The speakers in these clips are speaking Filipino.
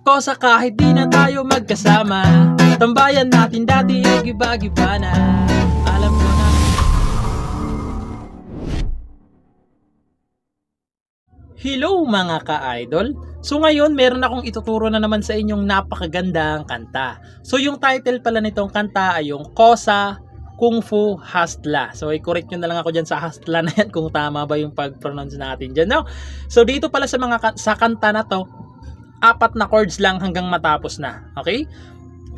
Kosa kahit di na tayo magkasama, tambayan natin dati ay giba-giba na. Alam ko na. Hello mga ka-idol! So ngayon meron akong ituturo na naman sa inyong napakagandang kanta. So yung title pala nitong kanta ay yung Kosa Kung Fu Hustla. So i-correct nyo na lang ako dyan sa hustla na yan kung tama ba yung pag-pronounce natin dyan. No? So dito pala sa kanta na to, 4 na chords lang hanggang matapos na. Okay?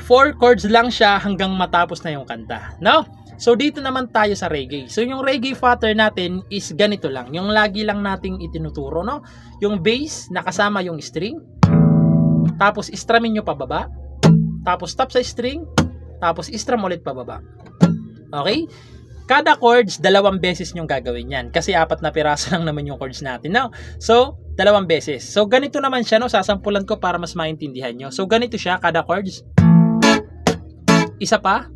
4 chords lang siya hanggang matapos na yung kanta. No? So dito naman tayo sa reggae. So yung reggae pattern natin is ganito lang. Yung lagi lang nating itinuturo, no? Yung bass nakasama yung string. Tapos istramin nyo pababa. Tapos tap sa string. Tapos istram ulit pababa. Okay? Kada chords, 2 beses nyong gagawin yan. Kasi 4 na piraso lang naman yung chords natin. No? So, 2 beses. So, ganito naman siya. No? Sasampulan ko para mas maintindihan nyo. So, ganito siya. Kada chords. Isa pa.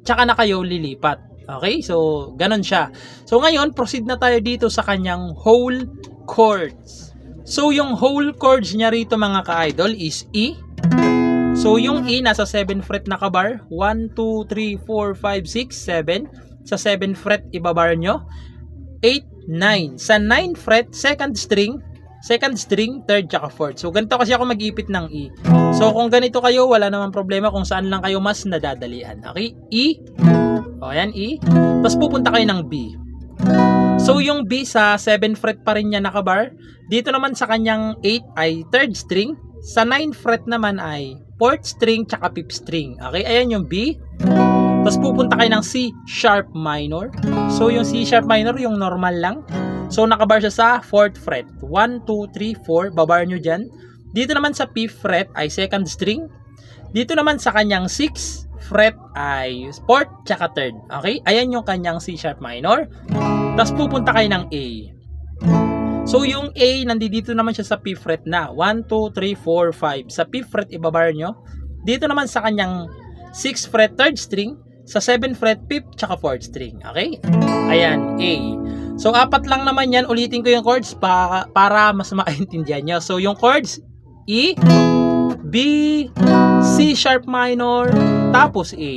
Tsaka na kayo lilipat. Okay? So, ganun siya. So, ngayon, proceed na tayo dito sa kanyang whole chords. So, yung whole chords niya rito mga ka-idol is E. So, yung E nasa 7 fret na kabar. 1, 2, 3, 4, 5, 6, 7. Sa 7 fret, ibabar nyo. 8, 9. Sa 9 fret, second string, third, tsaka fourth. So, ganito kasi ako mag-ipit ng E. So, kung ganito kayo, wala namang problema kung saan lang kayo mas nadadalian. Okay? E. O, ayan, E. Tapos, pupunta kayo ng B. So, yung B sa 7 fret pa rin niya nakabar. Dito naman sa kanyang 8 ay third string. Sa 9 fret naman ay fourth string, tsaka fifth string. Okay? Ayan yung B. Tapos, pupunta kayo ng C sharp minor. So, yung C sharp minor, yung normal lang. So, nakabar siya sa 4th fret. 1, 2, 3, 4. Babar nyo dyan. Dito naman sa 5th fret ay second string. Dito naman sa kanyang 6th fret ay 4th tsaka 3rd. Okay? Ayan yung kanyang C sharp minor. Tapos, pupunta kayo ng A. So, yung A, nandito naman siya sa 5th fret na. 1, 2, 3, 4, 5. Sa 5th fret, ibabar nyo. Dito naman sa kanyang 6th fret, 3rd string. Sa 7th fret, 5th tsaka 4th string. Okay? Ayan, A. So, 4 lang naman yan. Ulitin ko yung chords para mas maintindihan nyo. So, yung chords, E, B, C sharp minor, tapos A.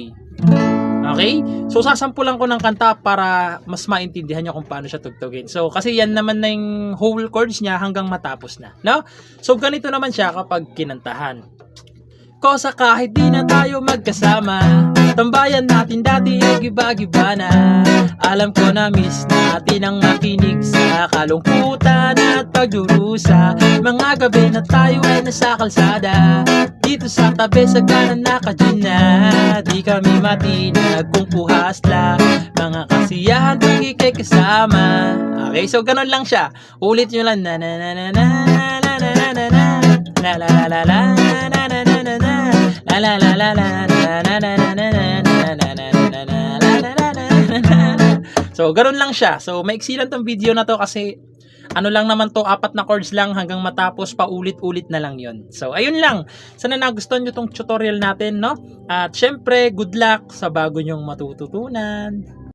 Okay? So, sasampulan ko ng kanta para mas maintindihan nyo kung paano siya tugtugin. So, kasi yan naman na yung whole chords niya hanggang matapos na. No? So, ganito naman siya kapag kinantahan. Kosa kahit di na tayo magkasama, tambayan natin dati ay giba-giba na. Alam ko na miss natin ang makinig sa kalungkutan at pagdurusa. Mga gabi na tayo ay nasa kalsada, dito sa tabi sa kanan nakadyan na. Di kami matinag kung puhasla, mga kasiyahan pag ikay kasama. Okay, so ganun lang siya. Ulit nyo lang. Na na na na na na na na na na. La la la la la na na na na na na. La la la la la na na na na na na na na na na na na. So, ganoon lang siya. So, maiksi lang tong video na to kasi ano lang naman to, 4 na chords lang hanggang matapos, paulit-ulit na lang yon. So, ayun lang. Sana nagustuhan nyo tong tutorial natin, no? At syempre, good luck sa bago nyong matututunan.